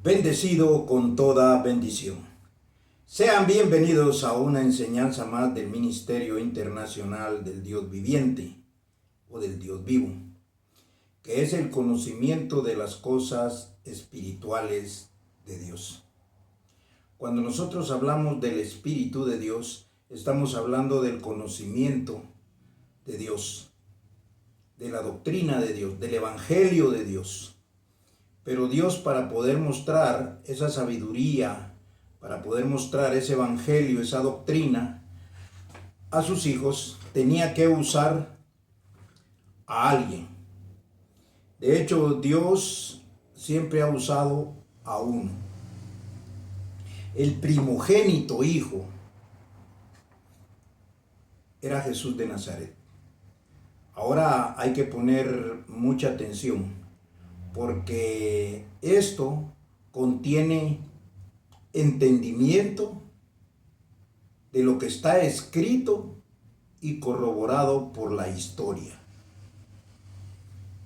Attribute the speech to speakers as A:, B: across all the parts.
A: Bendecido con toda bendición. Sean bienvenidos a una enseñanza más del Ministerio Internacional del Dios Viviente o del Dios Vivo, que es el conocimiento de las cosas espirituales de Dios. Cuando nosotros hablamos del Espíritu de Dios, estamos hablando del conocimiento de Dios, de la doctrina de Dios, del Evangelio de Dios. Pero Dios, para poder mostrar esa sabiduría, para poder mostrar ese evangelio, esa doctrina a sus hijos, tenía que usar a alguien. De hecho, Dios siempre ha usado a uno. El primogénito hijo era Jesús de Nazaret. Ahora hay que poner mucha atención, porque esto contiene entendimiento de lo que está escrito y corroborado por la historia.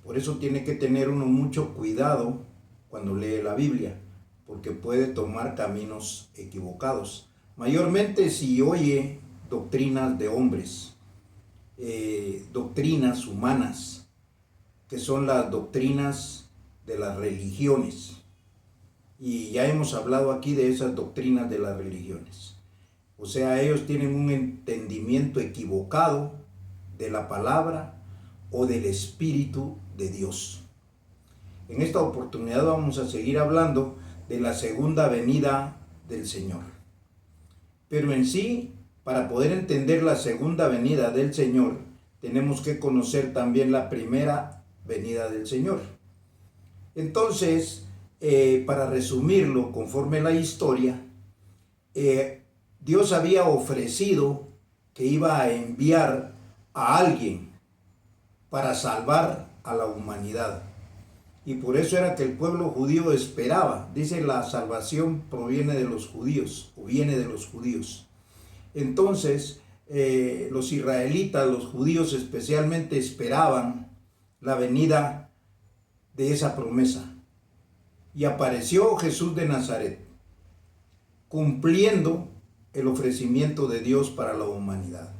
A: Por eso tiene que tener uno mucho cuidado cuando lee la Biblia, porque puede tomar caminos equivocados. Mayormente si oye doctrinas de hombres, doctrinas humanas, que son las doctrinas de las religiones. Y ya hemos hablado aquí de esas doctrinas de las religiones. O sea, ellos tienen un entendimiento equivocado de la palabra o del Espíritu de Dios. En esta oportunidad vamos a seguir hablando de la segunda venida del Señor. Pero en sí, para poder entender la segunda venida del Señor, tenemos que conocer también la primera venida del Señor. Entonces, para resumirlo conforme la historia, Dios había ofrecido que iba a enviar a alguien para salvar a la humanidad. Y por eso era que el pueblo judío esperaba. Dice, la salvación proviene de los judíos, o viene de los judíos. Entonces, los israelitas, los judíos especialmente, esperaban la venida de esa promesa. Y apareció Jesús de Nazaret, cumpliendo el ofrecimiento de Dios para la humanidad.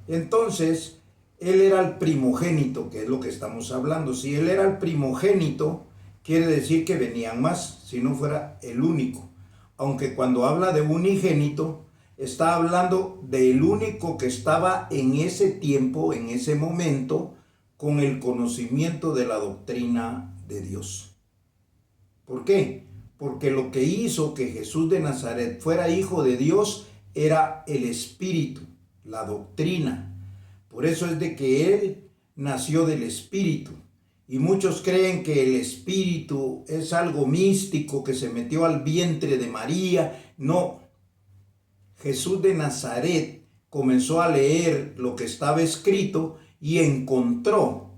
A: Entonces, Él era el primogénito, que es lo que estamos hablando. Si Él era el primogénito, quiere decir que venían más, si no fuera el único. Aunque cuando habla de unigénito, está hablando del único que estaba en ese tiempo, en ese momento, con el conocimiento de la doctrina de Dios. ¿Por qué? Porque lo que hizo que Jesús de Nazaret fuera hijo de Dios era el Espíritu, la doctrina. Por eso es de que Él nació del Espíritu. Y muchos creen que el Espíritu es algo místico que se metió al vientre de María. No. Jesús de Nazaret comenzó a leer lo que estaba escrito y encontró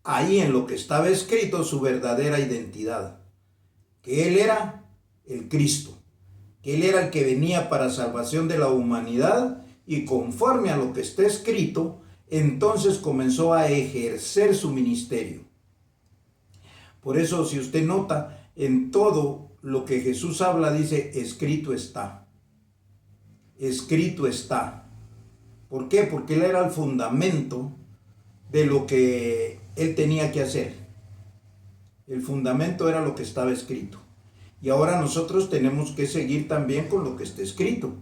A: ahí en lo que estaba escrito su verdadera identidad, que Él era el Cristo, que Él era el que venía para salvación de la humanidad, y conforme a lo que está escrito, entonces comenzó a ejercer su ministerio. Por eso, si usted nota, en todo lo que Jesús habla, dice, escrito está. Escrito está. ¿Por qué? Porque Él era el fundamento de lo que Él tenía que hacer. El fundamento era lo que estaba escrito. Y ahora nosotros tenemos que seguir también con lo que está escrito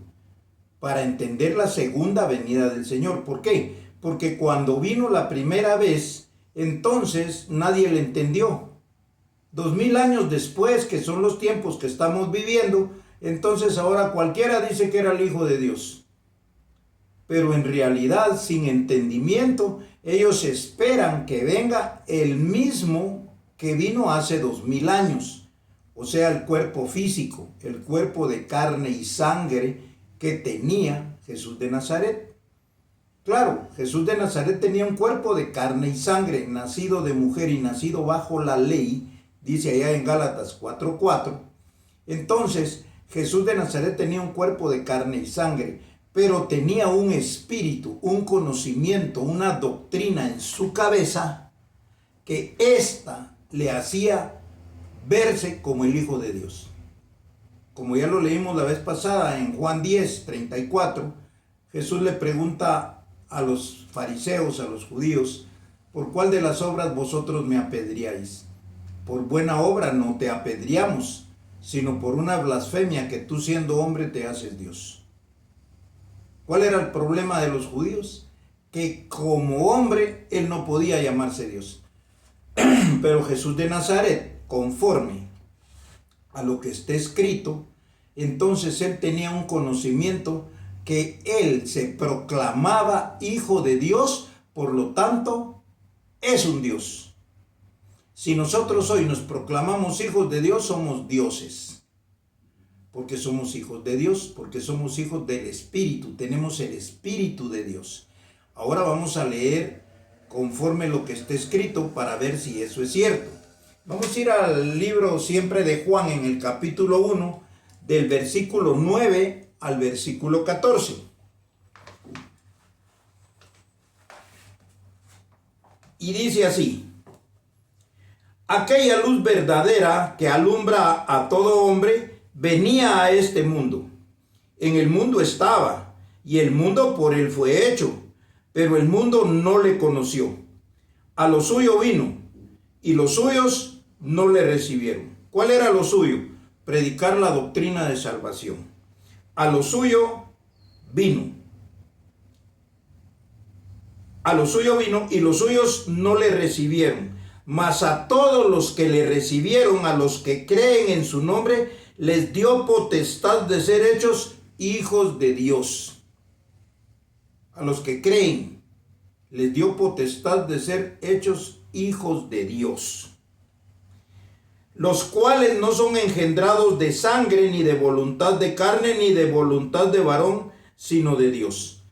A: para entender la segunda venida del Señor. ¿Por qué? Porque cuando vino la primera vez, entonces nadie le entendió. 2000 años después, que son los tiempos que estamos viviendo, entonces ahora cualquiera dice que era el Hijo de Dios. Pero en realidad, sin entendimiento, ellos esperan que venga el mismo que vino hace 2000 años. O sea, el cuerpo físico, el cuerpo de carne y sangre que tenía Jesús de Nazaret. Claro, Jesús de Nazaret tenía un cuerpo de carne y sangre, nacido de mujer y nacido bajo la ley, dice allá en Gálatas 4:4. Entonces, Jesús de Nazaret tenía un cuerpo de carne y sangre, pero tenía un espíritu, un conocimiento, una doctrina en su cabeza que ésta le hacía verse como el Hijo de Dios. Como ya lo leímos la vez pasada en Juan 10:34, Jesús le pregunta a los fariseos, a los judíos, ¿por cuál de las obras vosotros me apedreáis? Por buena obra no te apedreamos, sino por una blasfemia que tú siendo hombre te haces Dios. ¿Cuál era el problema de los judíos? Que como hombre él no podía llamarse Dios. Pero Jesús de Nazaret, conforme a lo que está escrito, entonces él tenía un conocimiento que él se proclamaba hijo de Dios, por lo tanto es un Dios. Si nosotros hoy nos proclamamos hijos de Dios, somos dioses, porque somos hijos de Dios, porque somos hijos del Espíritu, tenemos el Espíritu de Dios. Ahora vamos a leer conforme lo que está escrito para ver si eso es cierto. Vamos a ir al libro siempre de Juan en el capítulo 1, del versículo 9 al versículo 14. Y dice así: aquella luz verdadera que alumbra a todo hombre venía a este mundo. En el mundo estaba, y el mundo por él fue hecho, pero el mundo no le conoció. A lo suyo vino, y los suyos no le recibieron. ¿Cuál era lo suyo? Predicar la doctrina de salvación. A lo suyo vino. A lo suyo vino, y los suyos no le recibieron. Mas a todos los que le recibieron, a los que creen en su nombre, les dio potestad de ser hechos hijos de Dios. A los que creen, les dio potestad de ser hechos hijos de Dios. Los cuales no son engendrados de sangre, ni de voluntad de carne, ni de voluntad de varón, sino de Dios.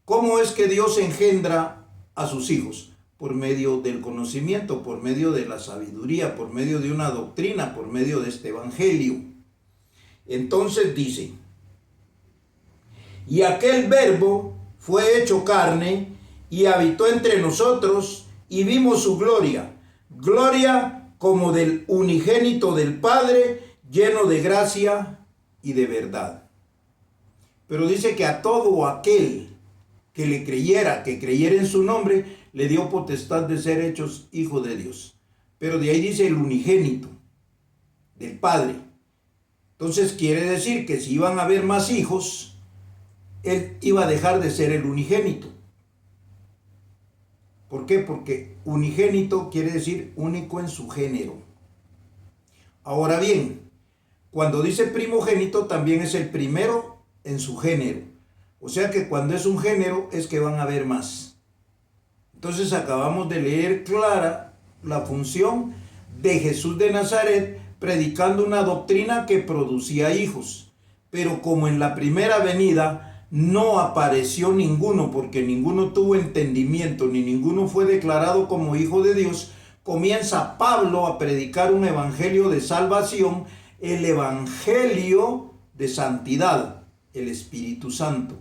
A: ¿Cómo es que Dios engendra a sus hijos? Por medio del conocimiento, por medio de la sabiduría, por medio de una doctrina, por medio de este evangelio. Entonces dice: y aquel verbo fue hecho carne y habitó entre nosotros, y vimos su gloria, gloria como del unigénito del Padre, lleno de gracia y de verdad. Pero dice que a todo aquel que le creyera, que creyera en su nombre, le dio potestad de ser hechos hijos de Dios. Pero de ahí dice el unigénito del Padre. Entonces quiere decir que si iban a haber más hijos, él iba a dejar de ser el unigénito. ¿Por qué? Porque unigénito quiere decir único en su género. Ahora bien, cuando dice primogénito también es el primero en su género. O sea que cuando es un género es que van a haber más. Entonces acabamos de leer clara la función de Jesús de Nazaret predicando una doctrina que producía hijos. Pero como en la primera venida no apareció ninguno, porque ninguno tuvo entendimiento, ni ninguno fue declarado como hijo de Dios, comienza Pablo a predicar un evangelio de salvación, el evangelio de santidad, el Espíritu Santo.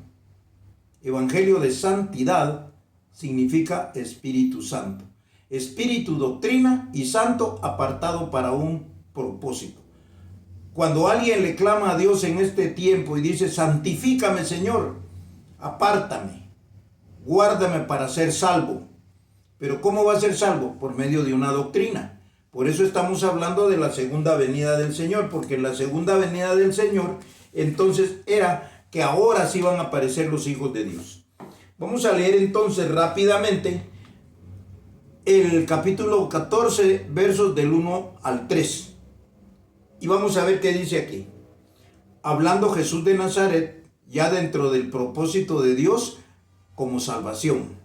A: Evangelio de santidad significa Espíritu Santo. Espíritu, doctrina, y santo apartado para un propósito. Cuando alguien le clama a Dios en este tiempo y dice: santifícame, Señor, apártame, guárdame para ser salvo. Pero ¿cómo va a ser salvo? Por medio de una doctrina. Por eso estamos hablando de la segunda venida del Señor, porque en la segunda venida del Señor, entonces era que ahora sí van a aparecer los hijos de Dios. Vamos a leer entonces rápidamente el capítulo 14, versos del 1 al 3. Y vamos a ver qué dice aquí. Hablando Jesús de Nazaret, ya dentro del propósito de Dios como salvación.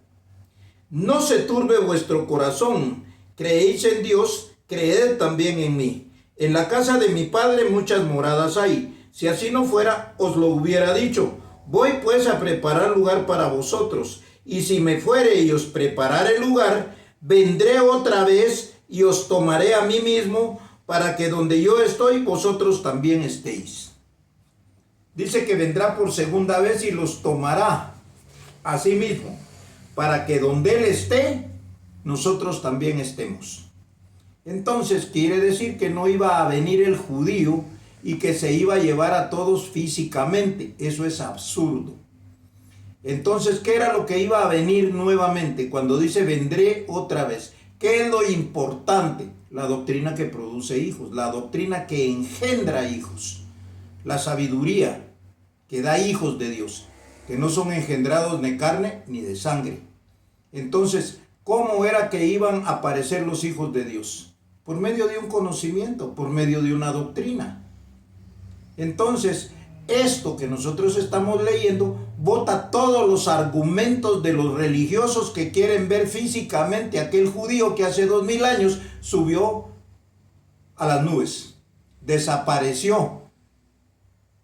A: No se turbe vuestro corazón, creéis en Dios, creed también en mí. En la casa de mi Padre muchas moradas hay. Si así no fuera, os lo hubiera dicho. Voy pues a preparar lugar para vosotros. Y si me fuere y os preparare lugar, vendré otra vez y os tomaré a mí mismo, para que donde yo estoy, vosotros también estéis. Dice que vendrá por segunda vez y los tomará a sí mismo, para que donde Él esté, nosotros también estemos. Entonces quiere decir que no iba a venir el judío y que se iba a llevar a todos físicamente. Eso es absurdo. Entonces, ¿qué era lo que iba a venir nuevamente cuando dice vendré otra vez? ¿Qué es lo importante? La doctrina que produce hijos, la doctrina que engendra hijos, la sabiduría que da hijos de Dios, que no son engendrados de carne ni de sangre. Entonces, ¿cómo era que iban a aparecer los hijos de Dios? Por medio de un conocimiento, por medio de una doctrina. Entonces, esto que nosotros estamos leyendo bota todos los argumentos de los religiosos que quieren ver físicamente a aquel judío que hace 2000 años subió a las nubes, desapareció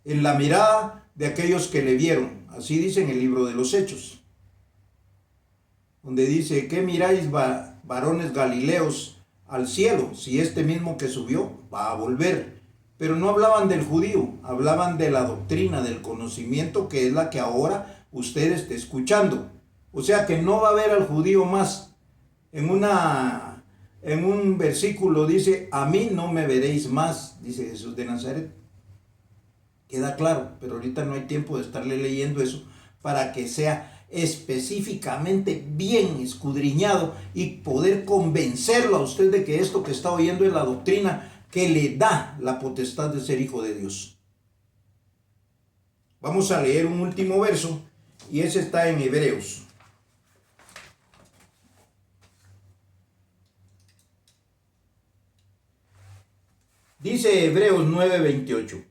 A: en la mirada de aquellos que le vieron. Así dice en el libro de los Hechos, donde dice: ¿qué miráis, varones galileos, al cielo, si este mismo que subió va a volver? Pero no hablaban del judío, hablaban de la doctrina, del conocimiento, que es la que ahora usted está escuchando. O sea que no va a ver al judío más. En un versículo dice: a mí no me veréis más, dice Jesús de Nazaret. Queda claro, pero ahorita no hay tiempo de estarle leyendo eso para que sea específicamente bien escudriñado y poder convencerlo a usted de que esto que está oyendo es la doctrina que le da la potestad de ser hijo de Dios. Vamos a leer un último verso y ese está en Hebreos. Dice Hebreos 9:28.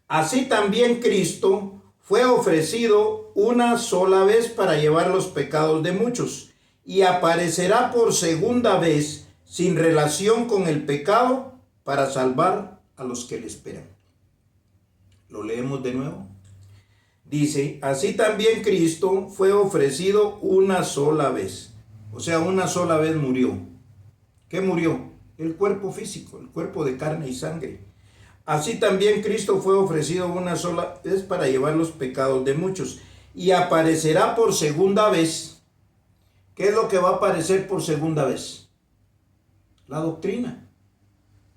A: Así también Cristo fue ofrecido una sola vez para llevar los pecados de muchos, y aparecerá por segunda vez sin relación con el pecado para salvar a los que le esperan. Lo leemos de nuevo. Dice: así también Cristo fue ofrecido una sola vez. O sea, una sola vez murió. ¿Qué murió? El cuerpo físico, el cuerpo de carne y sangre. Así también Cristo fue ofrecido una sola vez para llevar los pecados de muchos, y aparecerá por segunda vez. ¿Qué es lo que va a aparecer por segunda vez? La doctrina,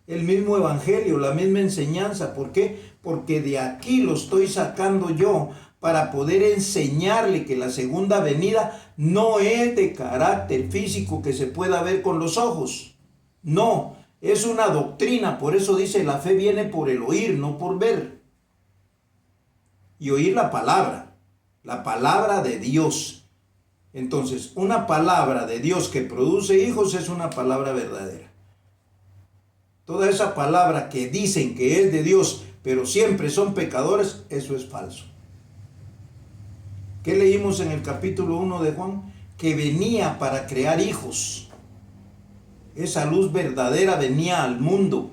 A: el mismo evangelio, la misma enseñanza. ¿Por qué? Porque de aquí lo estoy sacando yo para poder enseñarle que la segunda venida no es de carácter físico que se pueda ver con los ojos. No, es una doctrina. Por eso dice: la fe viene por el oír, no por ver. Y oír la palabra de Dios. Entonces, una palabra de Dios que produce hijos es una palabra verdadera. Toda esa palabra que dicen que es de Dios, pero siempre son pecadores, eso es falso. ¿Qué leímos en el capítulo 1 de Juan? Que venía para crear hijos. Esa luz verdadera venía al mundo.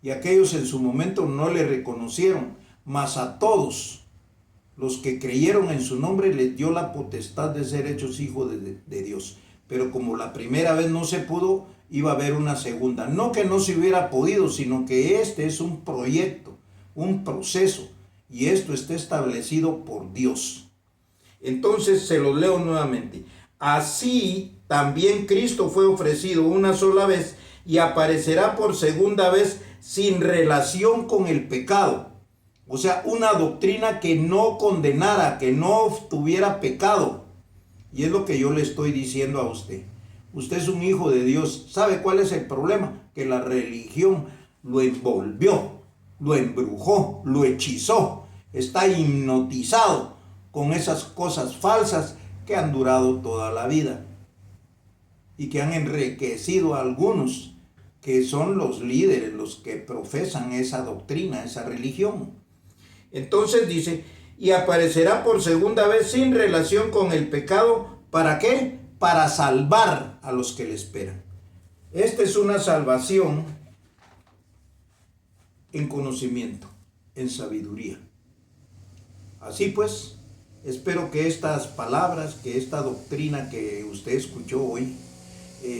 A: Y aquellos en su momento no le reconocieron, mas a todos los que creyeron en su nombre les dio la potestad de ser hechos hijos de Dios. Pero como la primera vez no se pudo, iba a haber una segunda. No que no se hubiera podido, sino que este es un proyecto, un proceso, y esto está establecido por Dios. Entonces se los leo nuevamente. Así también Cristo fue ofrecido una sola vez y aparecerá por segunda vez sin relación con el pecado. O sea, una doctrina que no condenara, que no tuviera pecado. Y es lo que yo le estoy diciendo a usted. Usted es un hijo de Dios. ¿Sabe cuál es el problema? Que la religión lo envolvió, lo embrujó, lo hechizó. Está hipnotizado con esas cosas falsas que han durado toda la vida y que han enriquecido a algunos que son los líderes, los que profesan esa doctrina, esa religión. Entonces dice: y aparecerá por segunda vez sin relación con el pecado. ¿Para qué? Para salvar a los que le esperan. Esta es una salvación en conocimiento, en sabiduría. Así pues, espero que estas palabras, que esta doctrina que usted escuchó hoy,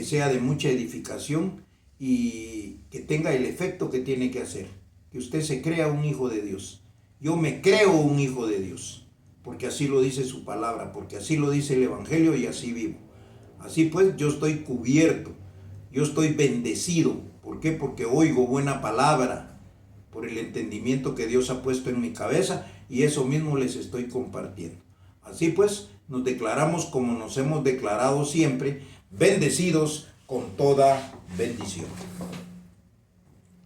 A: sea de mucha edificación y que tenga el efecto que tiene que hacer. Que usted se crea un hijo de Dios. Yo me creo un hijo de Dios, porque así lo dice su palabra, porque así lo dice el evangelio y así vivo. Así pues, yo estoy cubierto. Yo estoy bendecido. ¿Por qué? Porque oigo buena palabra, por el entendimiento que Dios ha puesto en mi cabeza, y eso mismo les estoy compartiendo. Así pues, nos declaramos como nos hemos declarado siempre, bendecidos con toda bendición.